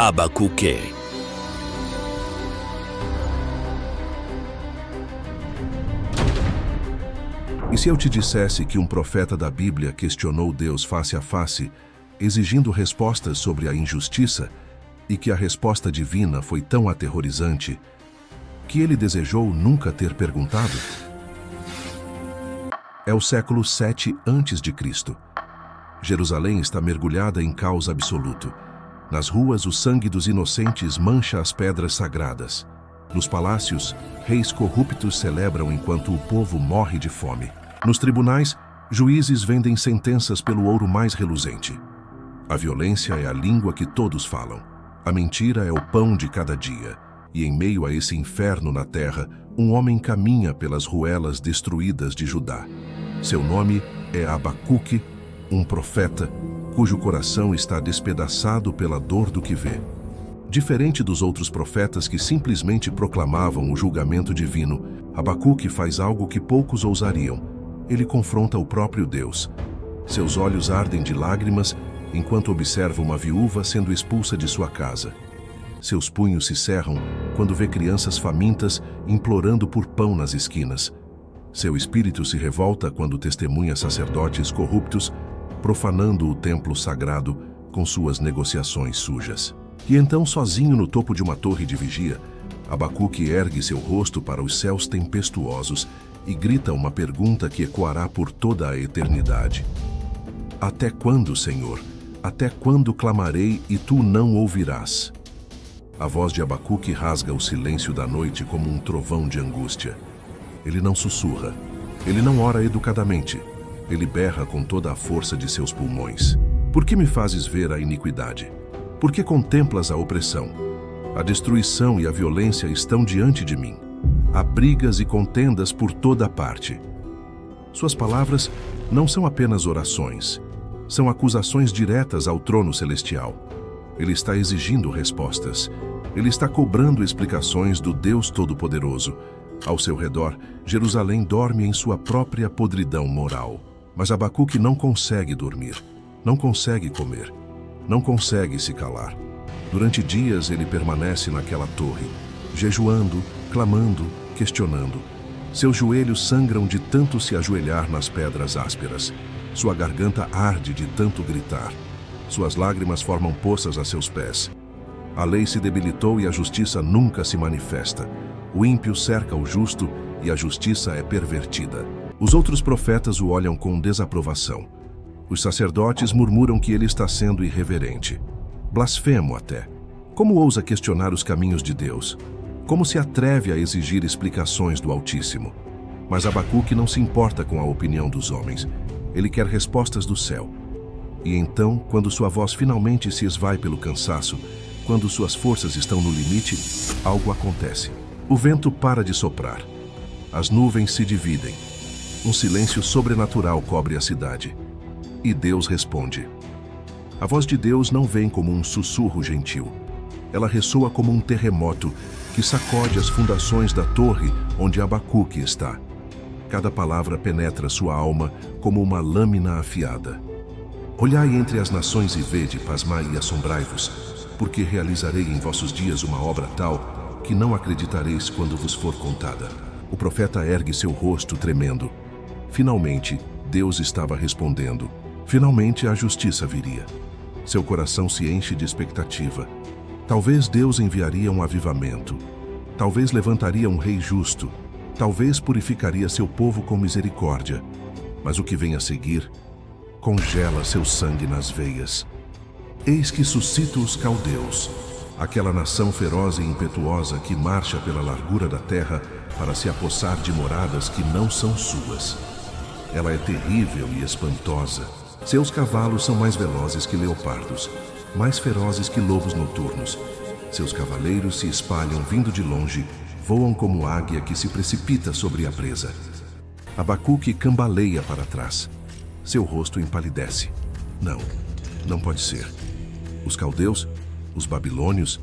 Abacuque. E se eu te dissesse que um profeta da Bíblia questionou Deus face a face, exigindo respostas sobre a injustiça, e que a resposta divina foi tão aterrorizante que ele desejou nunca ter perguntado? É o século 7 a.C. Jerusalém está mergulhada em caos absoluto. Nas ruas, o sangue dos inocentes mancha as pedras sagradas. Nos palácios, reis corruptos celebram enquanto o povo morre de fome. Nos tribunais, juízes vendem sentenças pelo ouro mais reluzente. A violência é a língua que todos falam. A mentira é o pão de cada dia. E em meio a esse inferno na terra, um homem caminha pelas ruelas destruídas de Judá. Seu nome é Abacuque, um profeta cujo coração está despedaçado pela dor do que vê. Diferente dos outros profetas que simplesmente proclamavam o julgamento divino, Abacuque faz algo que poucos ousariam. Ele confronta o próprio Deus. Seus olhos ardem de lágrimas enquanto observa uma viúva sendo expulsa de sua casa. Seus punhos se cerram quando vê crianças famintas implorando por pão nas esquinas. Seu espírito se revolta quando testemunha sacerdotes corruptos profanando o templo sagrado com suas negociações sujas. E então, sozinho no topo de uma torre de vigia, Abacuque ergue seu rosto para os céus tempestuosos e grita uma pergunta que ecoará por toda a eternidade. Até quando, Senhor? Até quando clamarei e tu não ouvirás? A voz de Abacuque rasga o silêncio da noite como um trovão de angústia. Ele não sussurra. Ele não ora educadamente. Ele berra com toda a força de seus pulmões. Por que me fazes ver a iniquidade? Por que contemplas a opressão? A destruição e a violência estão diante de mim. Há brigas e contendas por toda parte. Suas palavras não são apenas orações. São acusações diretas ao trono celestial. Ele está exigindo respostas. Ele está cobrando explicações do Deus Todo-Poderoso. Ao seu redor, Jerusalém dorme em sua própria podridão moral. Mas Abacuque não consegue dormir, não consegue comer, não consegue se calar. Durante dias ele permanece naquela torre, jejuando, clamando, questionando. Seus joelhos sangram de tanto se ajoelhar nas pedras ásperas. Sua garganta arde de tanto gritar. Suas lágrimas formam poças a seus pés. A lei se debilitou e a justiça nunca se manifesta. O ímpio cerca o justo e a justiça é pervertida. Os outros profetas o olham com desaprovação. Os sacerdotes murmuram que ele está sendo irreverente. Blasfemo até. Como ousa questionar os caminhos de Deus? Como se atreve a exigir explicações do Altíssimo? Mas Abacuque não se importa com a opinião dos homens. Ele quer respostas do céu. E então, quando sua voz finalmente se esvai pelo cansaço, quando suas forças estão no limite, algo acontece. O vento para de soprar. As nuvens se dividem. Um silêncio sobrenatural cobre a cidade. E Deus responde. A voz de Deus não vem como um sussurro gentil. Ela ressoa como um terremoto que sacode as fundações da torre onde Abacuque está. Cada palavra penetra sua alma como uma lâmina afiada. Olhai entre as nações e vede, pasmai e assombrai-vos, porque realizarei em vossos dias uma obra tal que não acreditareis quando vos for contada. O profeta ergue seu rosto tremendo. Finalmente, Deus estava respondendo. Finalmente, a justiça viria. Seu coração se enche de expectativa. Talvez Deus enviaria um avivamento. Talvez levantaria um rei justo. Talvez purificaria seu povo com misericórdia. Mas o que vem a seguir congela seu sangue nas veias. Eis que suscita os caldeus, aquela nação feroz e impetuosa que marcha pela largura da terra para se apossar de moradas que não são suas. Ela é terrível e espantosa. Seus cavalos são mais velozes que leopardos, mais ferozes que lobos noturnos. Seus cavaleiros se espalham vindo de longe, voam como águia que se precipita sobre a presa. Abacuque cambaleia para trás. Seu rosto empalidece. Não pode ser. Os caldeus, os babilônios,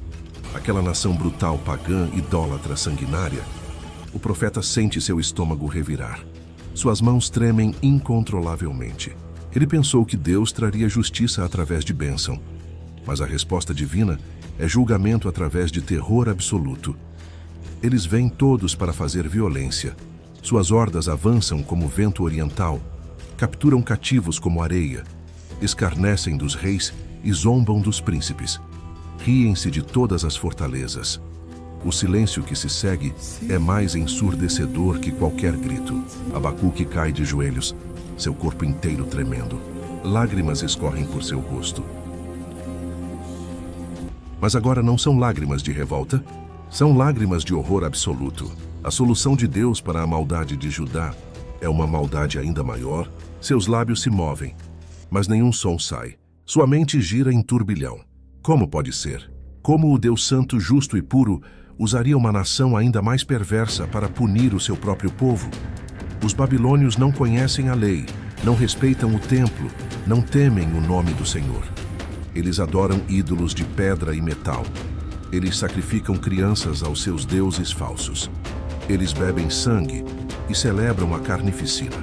aquela nação brutal, pagã, idólatra, sanguinária. O profeta sente seu estômago revirar. Suas mãos tremem incontrolavelmente. Ele pensou que Deus traria justiça através de bênção, mas a resposta divina É julgamento através de terror absoluto. Eles vêm todos para fazer violência. Suas hordas avançam como vento oriental, capturam cativos como areia, escarnecem dos reis e zombam dos príncipes. Riem-se de todas as fortalezas. O silêncio que se segue é mais ensurdecedor que qualquer grito. Abacuque cai de joelhos, seu corpo inteiro tremendo. Lágrimas escorrem por seu rosto. Mas agora não são lágrimas de revolta, são lágrimas de horror absoluto. A solução de Deus para a maldade de Judá é uma maldade ainda maior. Seus lábios se movem, mas nenhum som sai. Sua mente gira em turbilhão. Como pode ser? Como o Deus Santo, justo e puro usaria uma nação ainda mais perversa para punir o seu próprio povo? Os babilônios não conhecem a lei, não respeitam o templo, não temem o nome do Senhor. Eles adoram ídolos de pedra e metal. Eles sacrificam crianças aos seus deuses falsos. Eles bebem sangue e celebram a carnificina.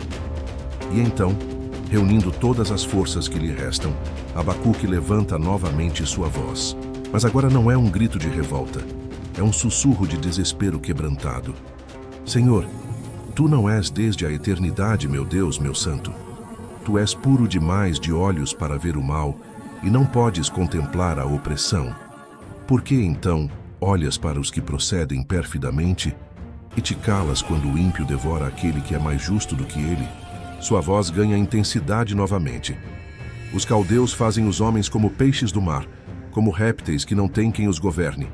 E então, reunindo todas as forças que lhe restam, Abacuque levanta novamente sua voz. Mas agora não é um grito de revolta, é um sussurro de desespero quebrantado. Senhor, Tu não és desde a eternidade, meu Deus, meu santo. Tu és puro demais de olhos para ver o mal e não podes contemplar a opressão. Por que, então, olhas para os que procedem perfidamente e te calas quando o ímpio devora aquele que é mais justo do que ele? Sua voz ganha intensidade novamente. Os caldeus fazem os homens como peixes do mar, como répteis que não têm quem os governe.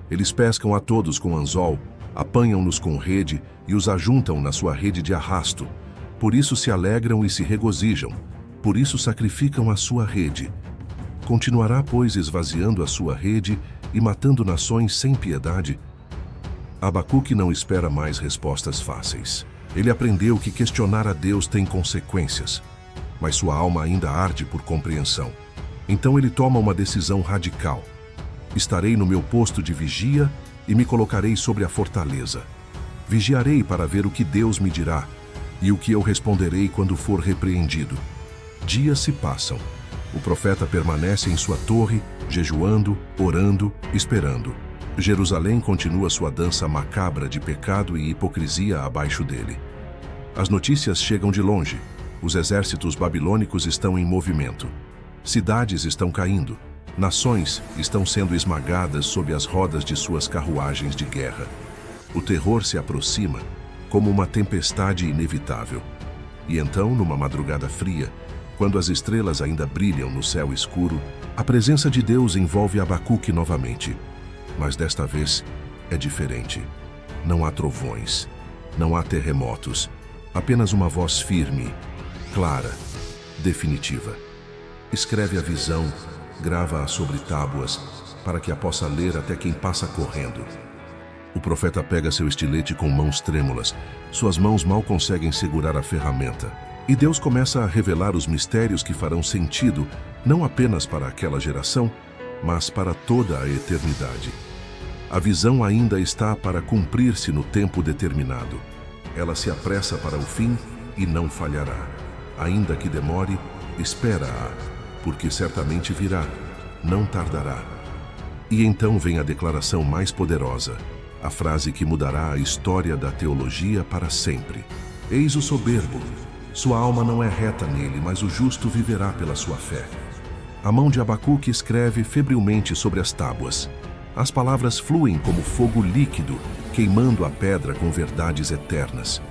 Eles pescam a todos com anzol, apanham-nos com rede e os ajuntam na sua rede de arrasto. Por isso se alegram e se regozijam, por isso sacrificam a sua rede. Continuará, pois, esvaziando a sua rede e matando nações sem piedade? Abacuque não espera mais respostas fáceis. Ele aprendeu que questionar a Deus tem consequências, mas sua alma ainda arde por compreensão. Então ele toma uma decisão radical. Estarei no meu posto de vigia e me colocarei sobre a fortaleza. Vigiarei para ver o que Deus me dirá e o que eu responderei quando for repreendido. Dias se passam. O profeta permanece em sua torre, jejuando, orando, esperando. Jerusalém continua sua dança macabra de pecado e hipocrisia abaixo dele. As notícias chegam de longe. Os exércitos babilônicos estão em movimento. Cidades estão caindo. Nações estão sendo esmagadas sob as rodas de suas carruagens de guerra. O terror se aproxima, como uma tempestade inevitável. E então, numa madrugada fria, quando as estrelas ainda brilham no céu escuro, a presença de Deus envolve Abacuque novamente. Mas desta vez é diferente. Não há trovões, não há terremotos, apenas uma voz firme, clara, definitiva. Escreve a visão, grava-a sobre tábuas, para que a possa ler até quem passa correndo. O profeta pega seu estilete com mãos trêmulas. Suas mãos mal conseguem segurar a ferramenta. E Deus começa a revelar os mistérios que farão sentido não apenas para aquela geração, mas para toda a eternidade. A visão ainda está para cumprir-se no tempo determinado. Ela se apressa para o fim e não falhará. Ainda que demore, espera-a, porque certamente virá, não tardará. E então vem a declaração mais poderosa, a frase que mudará a história da teologia para sempre. Eis o soberbo. Sua alma não é reta nele, mas o justo viverá pela sua fé. A mão de Abacuque escreve febrilmente sobre as tábuas. As palavras fluem como fogo líquido, queimando a pedra com verdades eternas.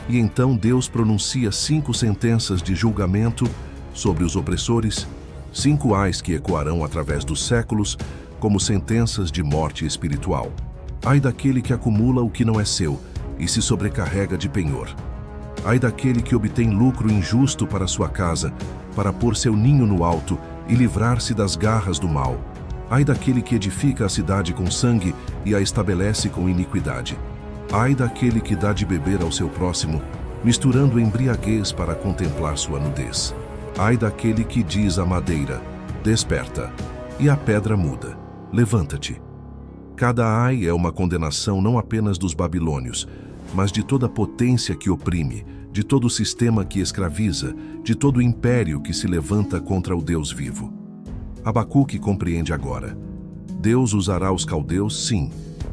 E então Deus pronuncia 5 sentenças de julgamento sobre os opressores, 5 ais que ecoarão através dos séculos como sentenças de morte espiritual. Ai daquele que acumula o que não é seu e se sobrecarrega de penhor. Ai daquele que obtém lucro injusto para sua casa, para pôr seu ninho no alto e livrar-se das garras do mal. Ai daquele que edifica a cidade com sangue e a estabelece com iniquidade. Ai daquele que dá de beber ao seu próximo, misturando embriaguez para contemplar sua nudez. Ai daquele que diz à madeira, desperta, e a pedra muda, levanta-te. Cada ai é uma condenação não apenas dos babilônios, mas de toda a potência que oprime, de todo o sistema que escraviza, de todo o império que se levanta contra o Deus vivo. Abacuque compreende agora. Deus usará os caldeus, sim,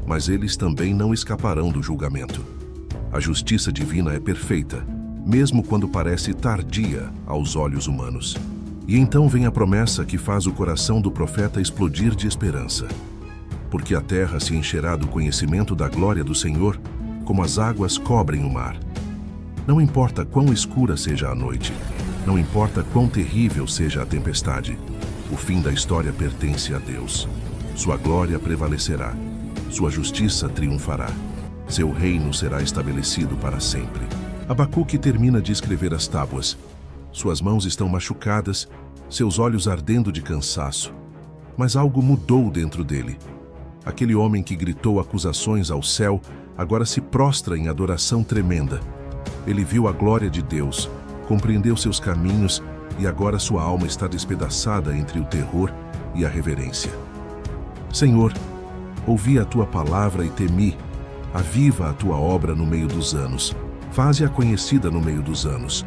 mas eles também não escaparão do julgamento. A justiça divina é perfeita, mesmo quando parece tardia aos olhos humanos. E então vem a promessa que faz o coração do profeta explodir de esperança. Porque a terra se encherá do conhecimento da glória do Senhor, como as águas cobrem o mar. Não importa quão escura seja a noite, não importa quão terrível seja a tempestade, o fim da história pertence a Deus. Sua glória prevalecerá, sua justiça triunfará, seu reino será estabelecido para sempre. Abacuque termina de escrever as tábuas. Suas mãos estão machucadas, seus olhos ardendo de cansaço. Mas algo mudou dentro dele. Aquele homem que gritou acusações ao céu agora se prostra em adoração tremenda. Ele viu a glória de Deus, compreendeu seus caminhos e agora sua alma está despedaçada entre o terror e a reverência. Senhor, ouvi a tua palavra e temi. Aviva a tua obra no meio dos anos. Faze-a conhecida no meio dos anos.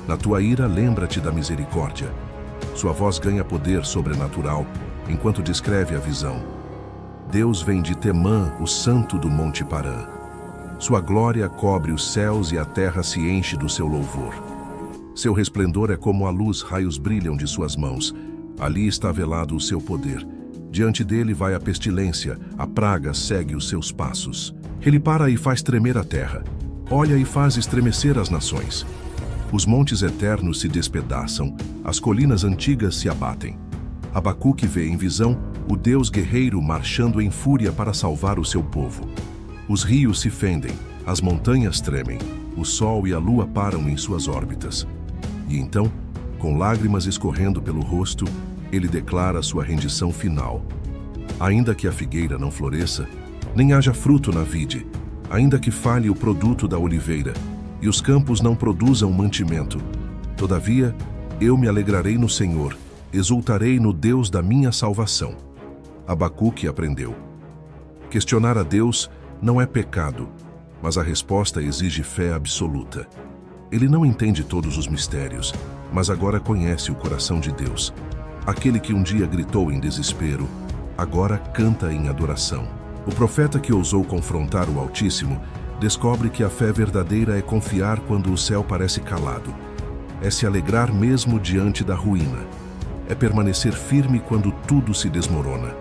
Na tua ira, lembra-te da misericórdia. Sua voz ganha poder sobrenatural, enquanto descreve a visão. Deus vem de Temã, o santo do Monte Parã. Sua glória cobre os céus e a terra se enche do seu louvor. Seu resplendor é como a luz, raios brilham de suas mãos. Ali está velado o seu poder. Diante dele vai a pestilência, a praga segue os seus passos. Ele para e faz tremer a terra. Olha e faz estremecer as nações. Os montes eternos se despedaçam, as colinas antigas se abatem. Abacuque vê em visão o Deus guerreiro marchando em fúria para salvar o seu povo. Os rios se fendem, as montanhas tremem, o sol e a lua param em suas órbitas. E então, com lágrimas escorrendo pelo rosto, ele declara sua rendição final. Ainda que a figueira não floresça, nem haja fruto na vide, ainda que falhe o produto da oliveira, e os campos não produzam mantimento, todavia, eu me alegrarei no Senhor, exultarei no Deus da minha salvação. Abacuque aprendeu. Questionar a Deus não é pecado, mas a resposta exige fé absoluta. Ele não entende todos os mistérios, mas agora conhece o coração de Deus. Aquele que um dia gritou em desespero, agora canta em adoração. O profeta que ousou confrontar o Altíssimo descobre que a fé verdadeira é confiar quando o céu parece calado. É se alegrar mesmo diante da ruína. É permanecer firme quando tudo se desmorona.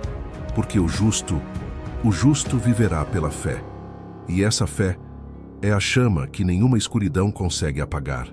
Porque o justo viverá pela fé. E essa fé é a chama que nenhuma escuridão consegue apagar.